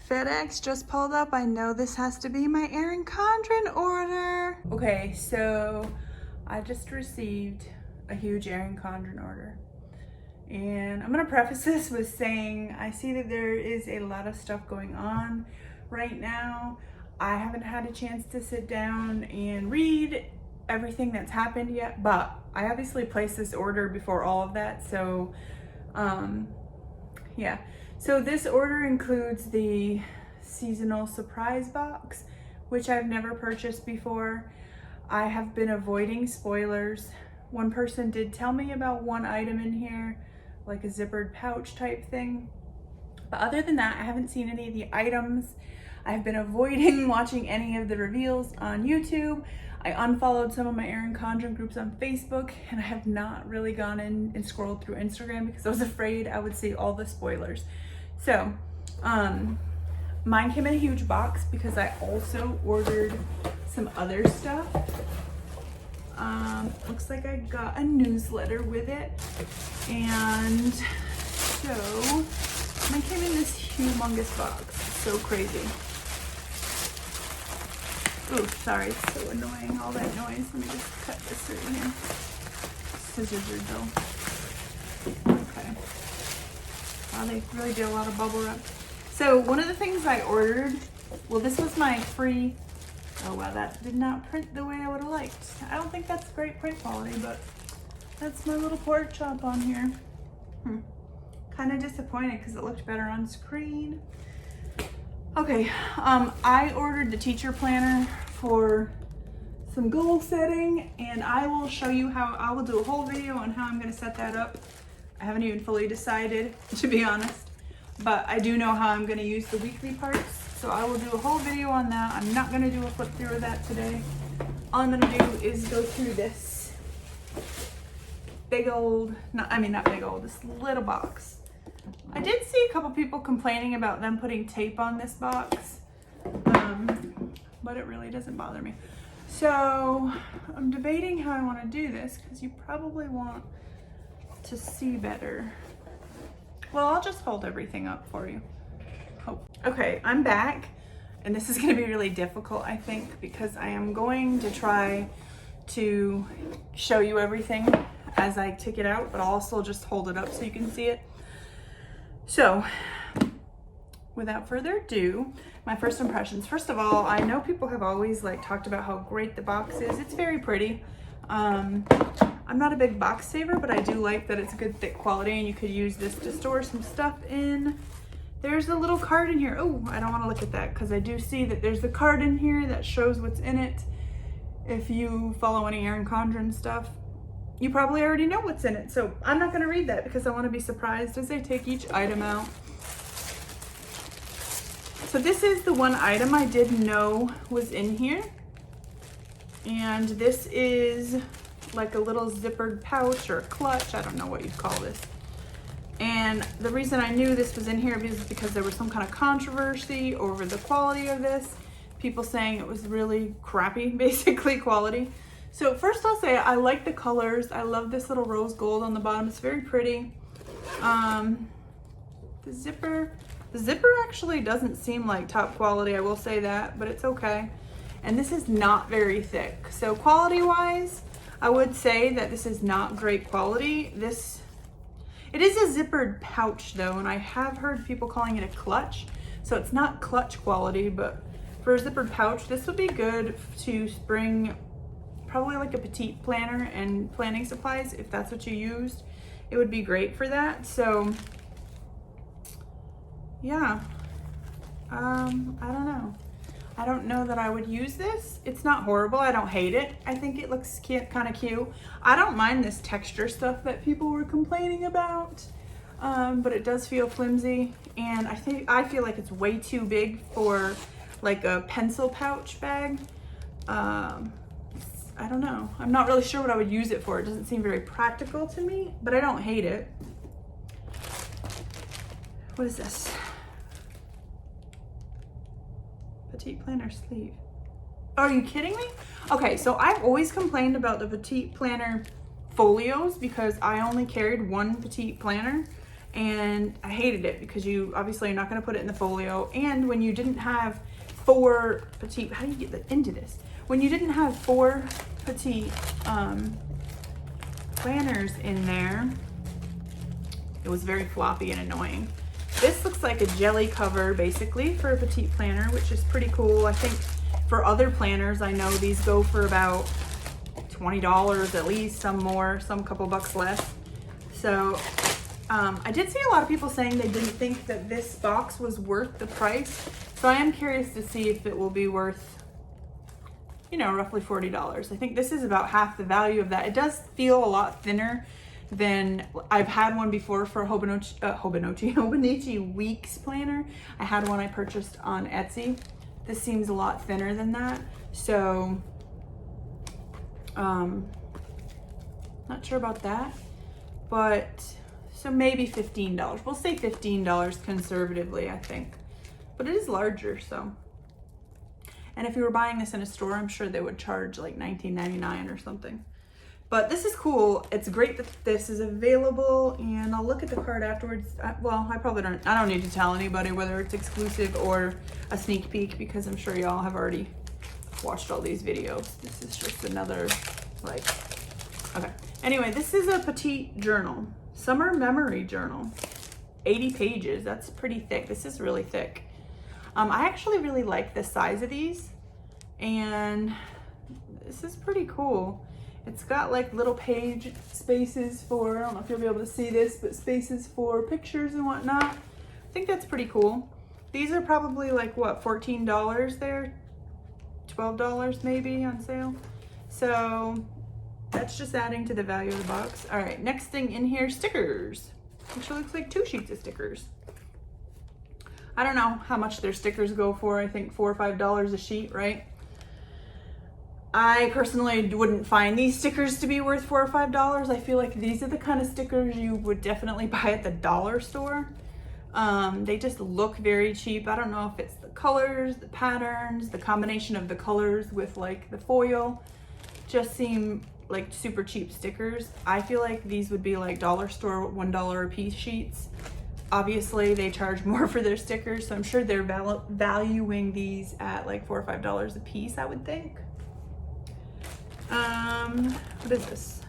FedEx just pulled up. I know this has to be my Erin Condren order. Okay, so I just received a huge Erin Condren order. And I'm gonna preface this with saying I see that there is a lot of stuff going on right now. I haven't had a chance to sit down and read everything that's happened yet, but I obviously placed this order before all of that, so yeah. So this order includes the seasonal surprise box, which I've never purchased before. I have been avoiding spoilers. One person did tell me about one item in here, like a zippered pouch type thing. But other than that, I haven't seen any of the items. I've been avoiding watching any of the reveals on YouTube. I unfollowed some of my Erin Condren groups on Facebook, and I have not really gone in and scrolled through Instagram because I was afraid I would see all the spoilers. So, mine came in a huge box because I also ordered some other stuff. Looks like I got a newsletter with it. And so, mine came in this humongous box. It's so crazy. Ooh, sorry, it's so annoying, all that noise. Let me just cut this right here. Scissors are dull. Okay. Wow, they really do a lot of bubble wrap. So one of the things I ordered, well, this was my free, oh wow, that did not print the way I would have liked. I don't think that's great print quality, but that's my little pork chop on here. Kind of disappointed because it looked better on screen. Okay, I ordered the teacher planner for some goal setting, and I will show you how. I will do a whole video on how I'm going to set that up. I haven't even fully decided, to be honest, but I do know how I'm going to use the weekly parts, so I will do a whole video on that. I'm not going to do a flip through of that today. All I'm going to do is go through this big old, not big old, this little box. I did see a couple people complaining about them putting tape on this box, but it really doesn't bother me. So I'm debating how I want to do this because you probably want to see better. Well, I'll just hold everything up for you. Oh. Okay, I'm back, and this is going to be really difficult, I think, because I am going to try to show you everything as I take it out, but I'll also just hold it up so you can see it. So, without further ado, my first impressions. First of all, I know people have always talked about how great the box is. It's very pretty. I'm not a big box saver, but I do like that it's good thick quality, and you could use this to store some stuff in. There's a little card in here. Oh, I don't want to look at that because I do see that there's a card in here that shows what's in it. If you follow any Erin Condren stuff, you probably already know what's in it, so I'm not going to read that because I want to be surprised as they take each item out. So this is the one item I did know was in here, and this is like a little zippered pouch or a clutch, I don't know what you'd call this. And the reason I knew this was in here is because there was some kind of controversy over the quality of this, people saying it was really crappy, basically, quality. So first I'll say I like the colors. I love this little rose gold on the bottom. It's very pretty. The zipper actually doesn't seem like top quality, I will say that, but it's okay. And this is not very thick. So quality wise, I would say that this is not great quality. It is a zippered pouch though, and I have heard people calling it a clutch. So it's not clutch quality, but for a zippered pouch, this would be good to bring probably like a Petite planner and planning supplies. If that's what you used, it would be great for that. So yeah, I don't know. I don't know that I would use this. It's not horrible. I don't hate it. I think it looks kind of cute. I don't mind this texture stuff that people were complaining about, but it does feel flimsy, and I feel like it's way too big for like a pencil pouch bag. I don't know. I'm not really sure what I would use it for. It doesn't seem very practical to me, but I don't hate it. What is this? Petite planner sleeve. Are you kidding me? Okay, so I've always complained about the Petite planner folios because I only carried one Petite planner, and I hated it because you obviously are not going to put it in the folio. And when you didn't have 4 Petite, how do you get into this? When you didn't have 4 Petite planners in there, it was very floppy and annoying. This looks like a jelly cover basically for a Petite planner, which is pretty cool. I think for other planners, I know these go for about $20 at least, some more, some couple bucks less. So I did see a lot of people saying they didn't think that this box was worth the price. So I am curious to see if it will be worth, you know, roughly $40. I think this is about half the value of that. It does feel a lot thinner than, I've had one before for a Hobonichi Weeks planner. I had one I purchased on Etsy. This seems a lot thinner than that. So, not sure about that, but so maybe $15. We'll say $15 conservatively, I think, but it is larger, so. And if you were buying this in a store, I'm sure they would charge like $19.99 or something. But this is cool. It's great that this is available, and I'll look at the card afterwards. Well, I don't need to tell anybody whether it's exclusive or a sneak peek, because I'm sure y'all have already watched all these videos. This is just another, like, okay. Anyway, this is a Petite journal, summer memory journal, 80 pages. That's pretty thick. This is really thick. I actually really like the size of these, and this is pretty cool. It's got like little page spaces for, I don't know if you'll be able to see this, but spaces for pictures and whatnot. I think that's pretty cool. These are probably like, what, $14 there? $12 maybe on sale. So that's just adding to the value of the box. All right, next thing in here, stickers. Actually looks like 2 sheets of stickers. I don't know how much their stickers go for. I think $4 or $5 a sheet, right? I personally wouldn't find these stickers to be worth $4 or $5. I feel like these are the kind of stickers you would definitely buy at the dollar store. They just look very cheap. I don't know if it's the colors, the patterns, the combination of the colors with like the foil. Just seem like super cheap stickers. I feel like these would be like dollar store $1 a piece sheets. Obviously they charge more for their stickers, so I'm sure they're valuing these at like $4 or $5 a piece, I would think. What is this?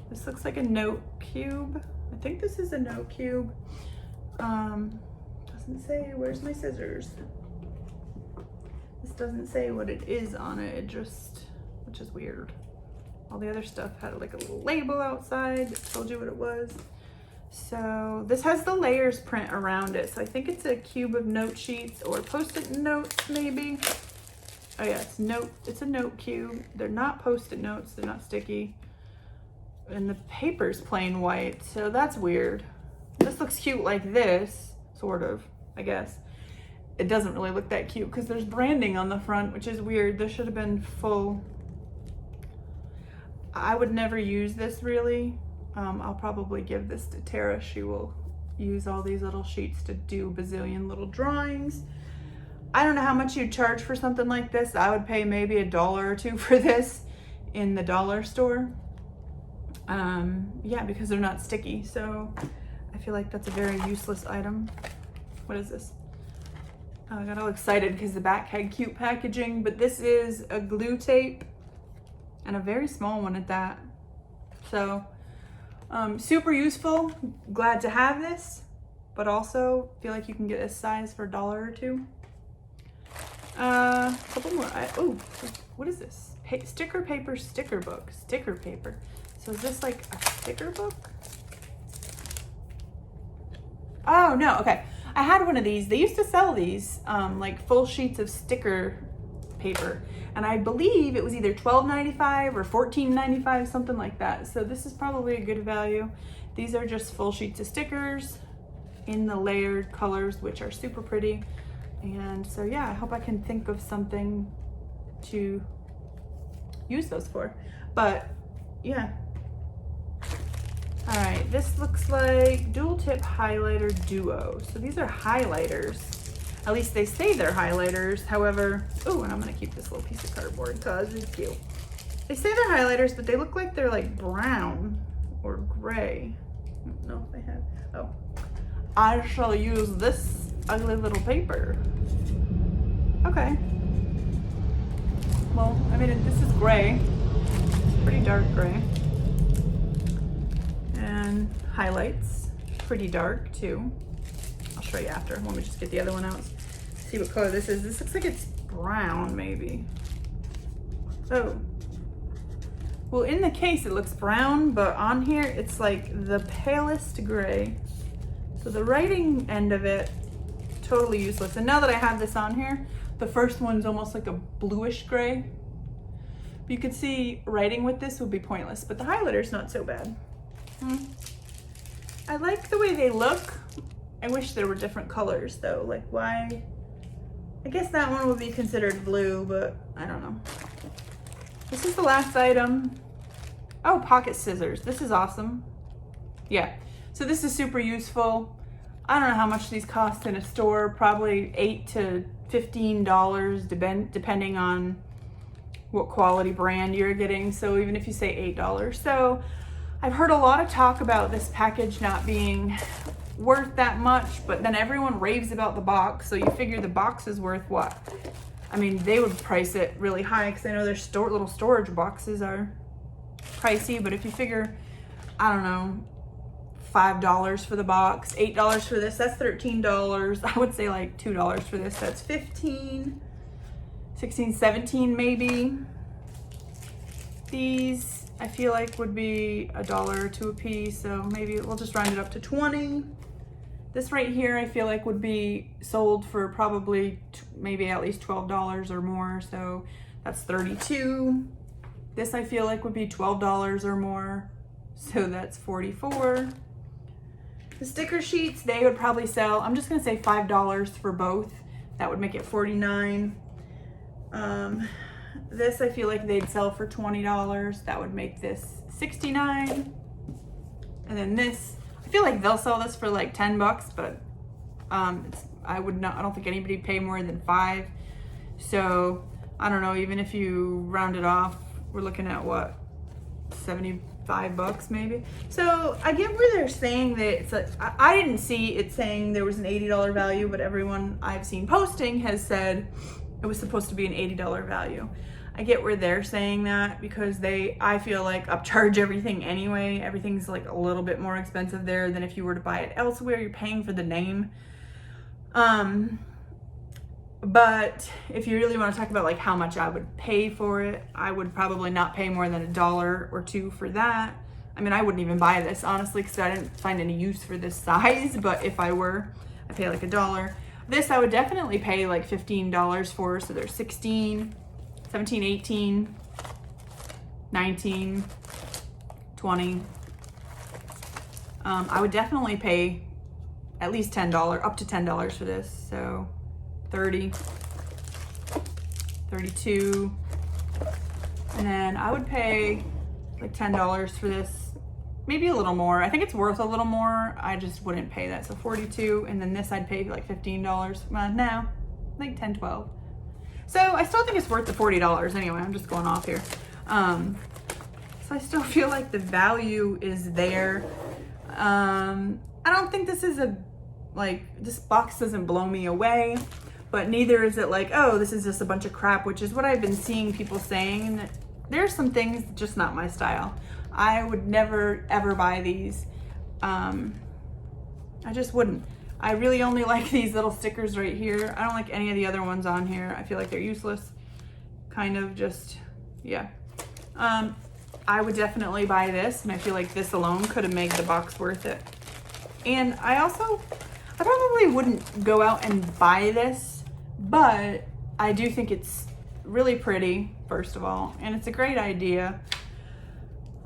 This looks like a note cube. I think this is a note cube. Doesn't say, where's my scissors? This doesn't say what it is on it, which is weird. All the other stuff had like a little label outside that told you what it was. So this has the layers print around it. So I think it's a cube of note sheets or post-it notes maybe. Oh yeah, it's a note cube. They're not post-it notes, they're not sticky. And the paper's plain white, so that's weird. This looks cute like this, sort of, I guess. It doesn't really look that cute because there's branding on the front, which is weird. This should have been full. I would never use this really. I'll probably give this to Tara. She will use all these little sheets to do a bazillion little drawings. I don't know how much you'd charge for something like this. I would pay maybe $1 or $2 for this in the dollar store. Yeah, because they're not sticky. So I feel like that's a very useless item. What is this? Oh, I got all excited because the back had cute packaging, but this is a glue tape and a very small one at that. So super useful. Glad to have this, but also feel like you can get a size for $1 or $2. A couple more. Oh, what is this? Sticker paper, sticker book, sticker paper. So is this like a sticker book? Oh no, okay. I had one of these. They used to sell these like full sheets of sticker paper, and I believe it was either $12.95 or $14.95, something like that. So this is probably a good value. These are just full sheets of stickers in the layered colors, which are super pretty. And so yeah, I hope I can think of something to use those for. But yeah. All right, this looks like dual tip highlighter duo. So these are highlighters. At least they say they're highlighters. However, oh, and I'm gonna keep this little piece of cardboard because it's cute. They say they're highlighters, but they look like they're like brown or gray. don't know if I have. Oh, I shall use this ugly little paper. Okay. Well, I mean, this is gray. It's pretty dark gray. And highlights, pretty dark too. I'll show you after. Let me just get the other one out. See what color this is. This looks like it's brown, maybe. Oh. Well, in the case it looks brown, but on here it's like the palest gray. So the writing end of it, totally useless. And now that I have this on here, the first one's almost like a bluish gray. You could see writing with this would be pointless, but the highlighter's not so bad. I like the way they look. I wish there were different colors though. Like why? I guess that one would be considered blue, but I don't know. This is the last item. Oh, pocket scissors. This is awesome. Yeah, so this is super useful. I don't know how much these cost in a store, probably $8 to $15 depending on what quality brand you're getting. So even if you say $8. So I've heard a lot of talk about this package not being worth that much, but then everyone raves about the box. So you figure the box is worth what? I mean, they would price it really high because I know their little storage boxes are pricey, but if you figure, I don't know, $5 for the box, $8 for this, that's $13. I would say like $2 for this, that's $15, $16, $17 maybe. These I feel like would be $1 or $2 a piece, so maybe we'll just round it up to 20. This right here I feel like would be sold for probably maybe at least $12 or more, so that's 32. This I feel like would be $12 or more, so that's 44. The sticker sheets, they would probably sell, I'm just gonna say $5 for both. That would make it 49. This I feel like they'd sell for $20. That would make this 69. And then this, I feel like they'll sell this for like 10 bucks, but I don't think anybody would pay more than 5. So I don't know, even if you round it off, we're looking at what, 75 bucks maybe. So I get where they're saying that it's like, I didn't see it saying there was an $80 value, but everyone I've seen posting has said it was supposed to be an $80 value. I get where they're saying that because I feel like upcharge everything anyway. Everything's like a little bit more expensive there than if you were to buy it elsewhere. You're paying for the name. But if you really want to talk about like how much I would pay for it, I would probably not pay more than $1 or $2 for that. I mean, I wouldn't even buy this honestly because I didn't find any use for this size, but if I were, I'd pay like $1. This I would definitely pay like $15 for, so there's 16, 17, 18, 19, 20. I would definitely pay at least $10, up to $10 for this, so 30, 32, and then I would pay like $10 for this, maybe a little more. I think it's worth a little more. I just wouldn't pay that, so 42, and then this I'd pay like $15. Well, no, like 10, 12. So I still think it's worth the $40 anyway. I'm just going off here. So I still feel like the value is there. I don't think this is this box doesn't blow me away, but neither is it like, oh, this is just a bunch of crap, which is what I've been seeing people saying. There's some things just not my style. I would never ever buy these. I just wouldn't. I really only like these little stickers right here. I don't like any of the other ones on here. I feel like they're useless. Kind of just, yeah. I would definitely buy this, and I feel like this alone could have made the box worth it. And I probably wouldn't go out and buy this, but I do think it's really pretty, first of all, and it's a great idea.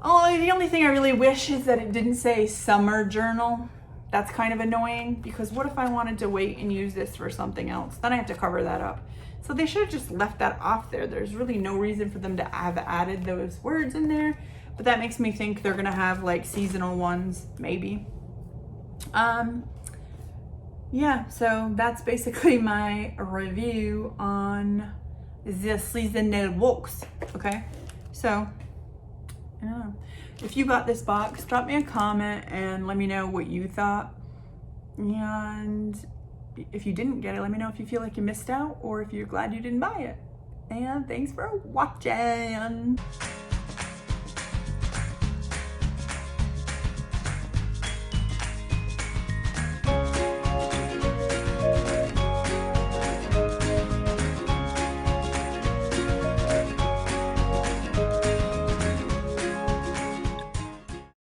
Oh, the only thing I really wish is that it didn't say summer journal. That's kind of annoying, because what if I wanted to wait and use this for something else? Then I have to cover that up. So they should have just left that off there. There's really no reason for them to have added those words in there, but that makes me think they're gonna have like seasonal ones, maybe. Yeah, so that's basically my review on the seasonal books, okay? So, I don't know. if you got this box, drop me a comment and let me know what you thought. And if you didn't get it, let me know if you feel like you missed out or if you're glad you didn't buy it. And thanks for watching.